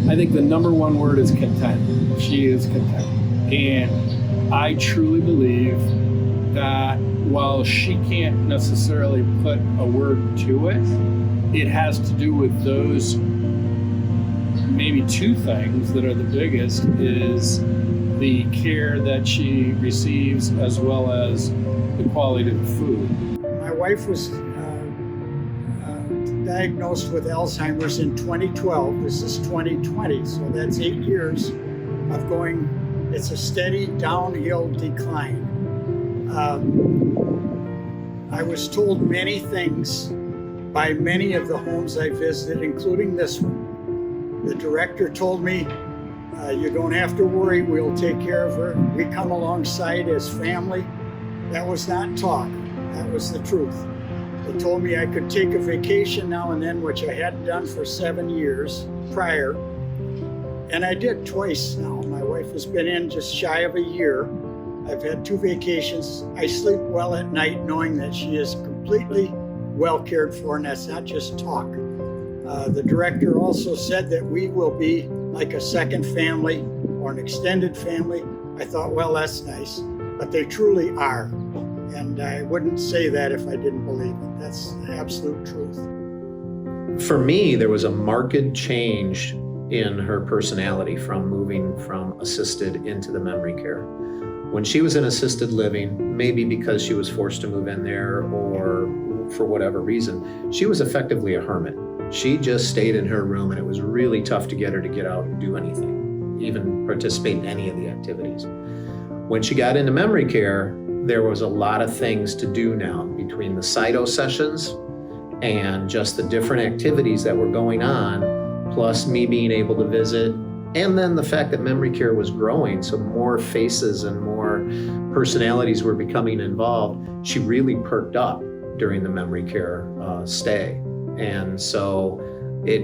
I think the number one word is content. She is content. And I truly believe that while she can't necessarily put a word to it, it has to do with those maybe two things that are the biggest, is the care that she receives as well as the quality of the food. My wife was diagnosed with Alzheimer's in 2012. This is 2020, so that's 8 years of going. It's a steady downhill decline. I was told many things by many of the homes I visited, including this one. The director told me, you don't have to worry, we'll take care of her. We come alongside as family. That was not talk, that was the truth. They told me I could take a vacation now and then, which I hadn't done for 7 years prior. And I did twice now. My wife has been in just shy of a year. I've had 2 vacations. I sleep well at night knowing that she is completely well cared for, and that's not just talk. The director also said that we will be like a second family or an extended family. I thought, well, that's nice, but they truly are. And I wouldn't say that if I didn't believe it. That's the absolute truth. For me, there was a marked change in her personality from moving from assisted into the memory care. When she was in assisted living, maybe because she was forced to move in there or for whatever reason, she was effectively a hermit. She just stayed in her room, and it was really tough to get her to get out and do anything, even participate in any of the activities. When she got into memory care, there was a lot of things to do now between the Cyto sessions and just the different activities that were going on, plus me being able to visit, and then the fact that memory care was growing, so more faces and more personalities were becoming involved. She really perked up during the memory care stay. And so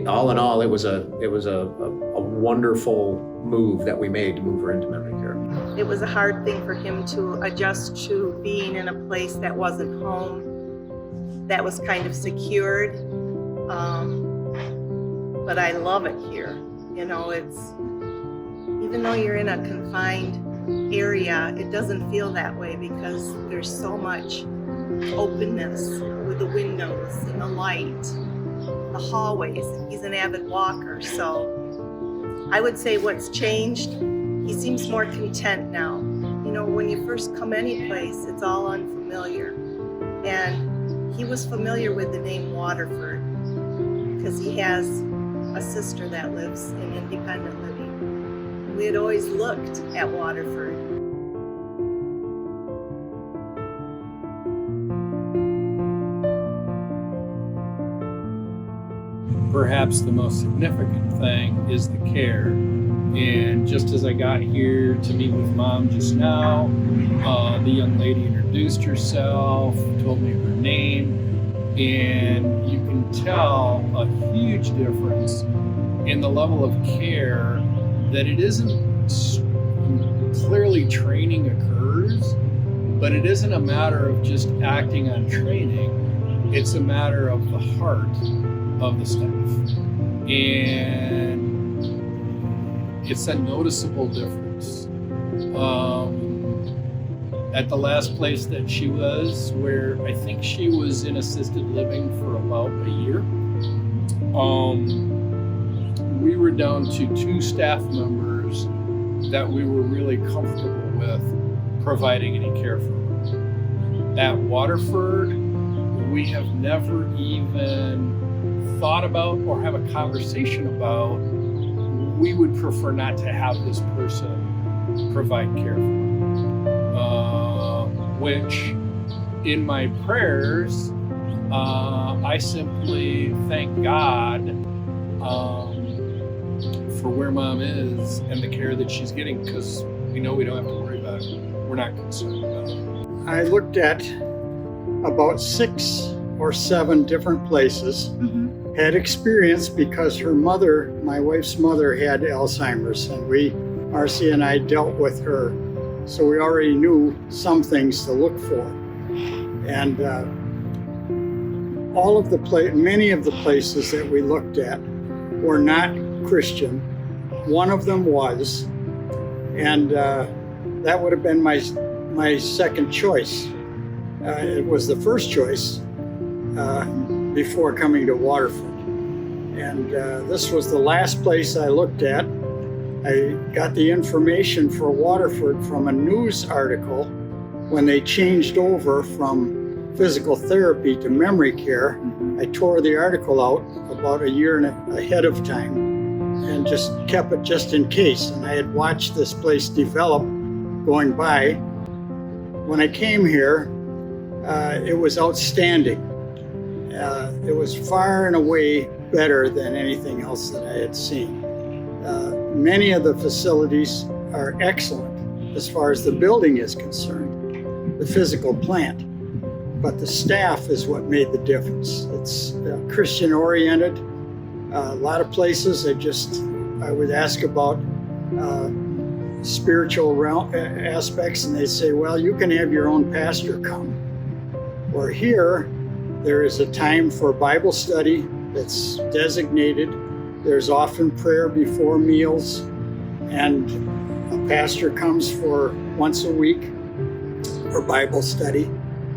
all in all, it was a wonderful move that we made to move her into memory care. It was a hard thing for him to adjust to being in a place that wasn't home, that was kind of secured. But I love it here. You know, it's, even though you're in a confined area, it doesn't feel that way because there's so much openness with the windows and the light, the hallways. He's an avid walker, so I would say what's changed, he seems more content now. You know, when you first come any place, it's all unfamiliar. And he was familiar with the name Waterford because he has a sister that lives in independent living. We had always looked at Waterford. Perhaps the most significant thing is the care. And just as I got here to meet with Mom just now, the young lady introduced herself, told me her name, and you can tell a huge difference in the level of care, that it isn't clearly training occurs, but it isn't a matter of just acting on training. It's a matter of the heart of the staff. And it's a noticeable difference. At the last place that she was, where I think she was in assisted living for about a year, we were down to 2 staff members that we were really comfortable with providing any care for her. At Waterford, we have never even thought about or have a conversation about, we would prefer not to have this person provide care for her. Which in my prayers, I simply thank God for where Mom is and the care that she's getting, because we know we don't have to worry about it. We're not concerned about it. I looked at about 6 or 7 different places, had experience because her mother, my wife's mother, had Alzheimer's, and Marcy and I dealt with her. So we already knew some things to look for. And many of the places that we looked at were not Christian. one of them was, and that would have been my second choice. It was the first choice before coming to Waterford. And this was the last place I looked at. I got the information for Waterford from a news article when they changed over from physical therapy to memory care. I tore the article out about a year ahead of time and just kept it just in case. And I had watched this place develop going by. When I came here, it was outstanding. It was far and away better than anything else that I had seen. Many of the facilities are excellent as far as the building is concerned, the physical plant, but the staff is what made the difference. It's Christian oriented. A lot of places I would ask about spiritual aspects, and they say, well, you can have your own pastor come. Or here, there is a time for Bible study that's designated. There's often prayer before meals, and a pastor comes for once a week for Bible study,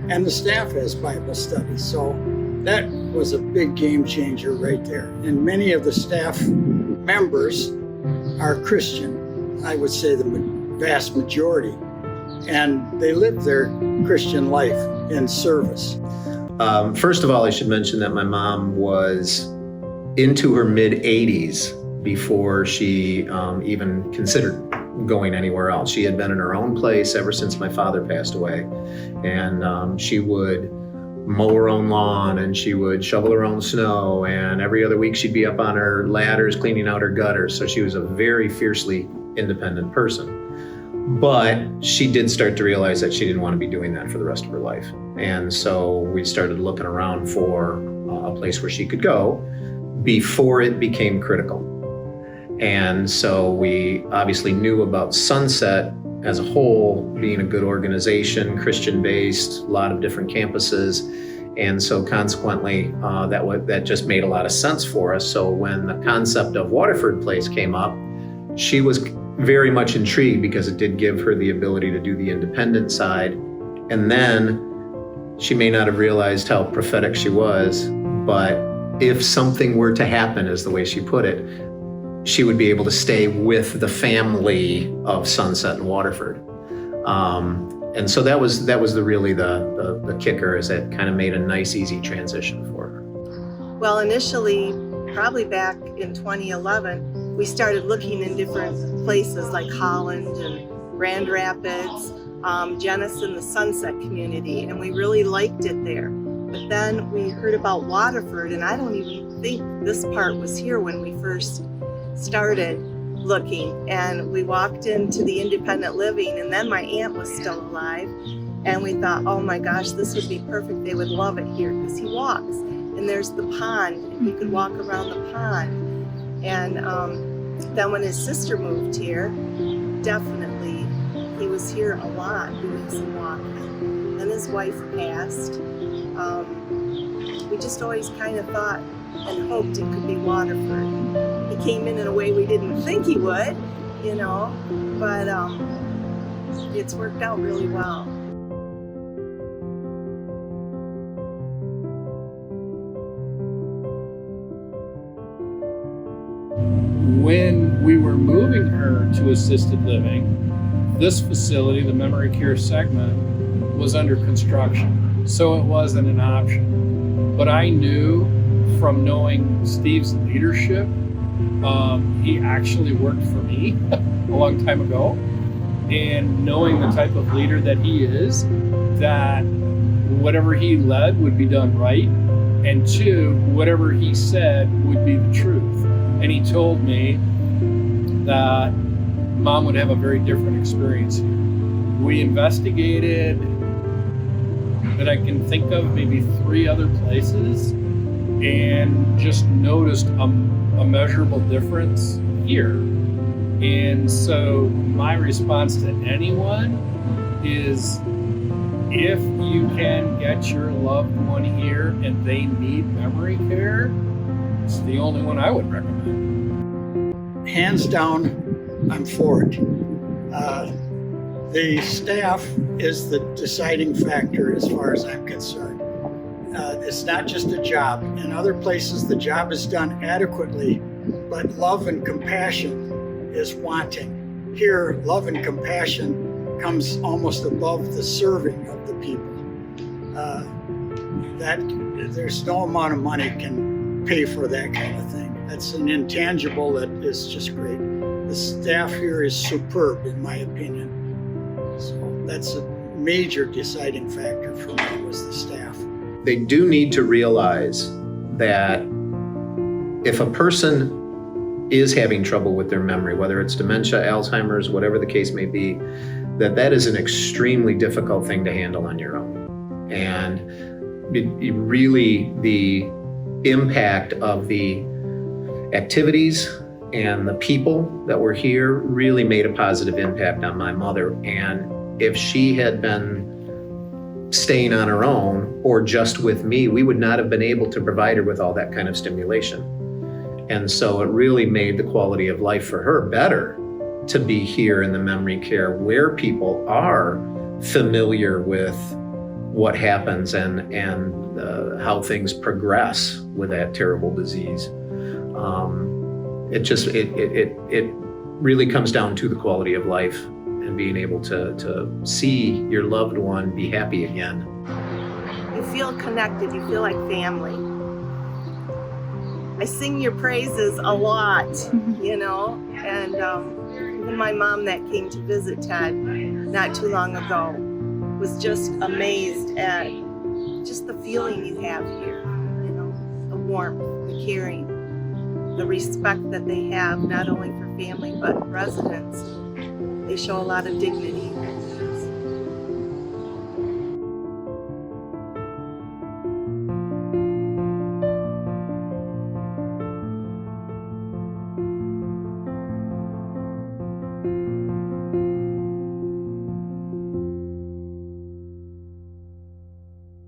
and the staff has Bible study. So that was a big game changer right there. And many of the staff members are Christian. I would say the vast majority, and they live their Christian life in service. First of all, I should mention that my mom was into her mid-80s before she even considered going anywhere else. She had been in her own place ever since my father passed away. And she would mow her own lawn, and she would shovel her own snow, and every other week she'd be up on her ladders cleaning out her gutters. So she was a very fiercely independent person. But she did start to realize that she didn't want to be doing that for the rest of her life. And so we started looking around for a place where she could go before it became critical. And so we obviously knew about Sunset as a whole being a good organization, Christian-based, a lot of different campuses. And so consequently, that just made a lot of sense for us. So when the concept of Waterford Place came up, she was very much intrigued because it did give her the ability to do the independent side. And then she may not have realized how prophetic she was, but if something were to happen, is the way she put it, she would be able to stay with the family of Sunset and Waterford. And so that was really the kicker, is it kind of made a nice, easy transition for her. Well, initially, probably back in 2011, we started looking in different places like Holland and Grand Rapids, Jenison, the Sunset community, and we really liked it there. But then we heard about Waterford, and I don't even think this part was here when we first started looking. And we walked into the independent living, and then my aunt was still alive, and we thought, oh my gosh, this would be perfect. They would love it here, because he walks, and there's the pond, and he could walk around the pond. And then when his sister moved here, definitely he was here a lot doing some walking. Then his wife passed. We just always kind of thought and hoped it could be Waterford. He came in a way we didn't think he would, but it's worked out really well. When we were moving her to assisted living, this facility, the memory care segment, was under construction, so it wasn't an option. But I knew from knowing Steve's leadership, he actually worked for me a long time ago, and knowing the type of leader that he is, that whatever he led would be done right, and two, whatever he said would be the truth. And he told me that Mom would have a very different experience here. We investigated, that I can think of, maybe 3 other places, and just noticed a measurable difference here. And so my response to anyone is, if you can get your loved one here and they need memory care, it's the only one I would recommend. hands down, I'm for it. The staff is the deciding factor as far as I'm concerned. It's not just a job. In other places, the job is done adequately, but love and compassion is wanting. Here, love and compassion comes almost above the serving of the people. That there's no amount of money can pay for that kind of thing. That's an intangible that is just great. The staff here is superb, in my opinion. So that's a major deciding factor for me, was the staff. They do need to realize that if a person is having trouble with their memory, whether it's dementia, Alzheimer's, whatever the case may be, that is an extremely difficult thing to handle on your own. And it really, the impact of the activities and the people that were here really made a positive impact on my mother. And if she had been staying on her own or just with me, we would not have been able to provide her with all that kind of stimulation. And so it really made the quality of life for her better to be here in the memory care where people are familiar with what happens and how things progress with that terrible disease. It really comes down to the quality of life and being able to see your loved one be happy again. You feel connected, you feel like family. I sing your praises a lot, you know, and even my mom that came to visit Ted not too long ago was just amazed at just the feeling you have here, you know, the warmth, the caring, the respect that they have, not only for family, but residents. They show a lot of dignity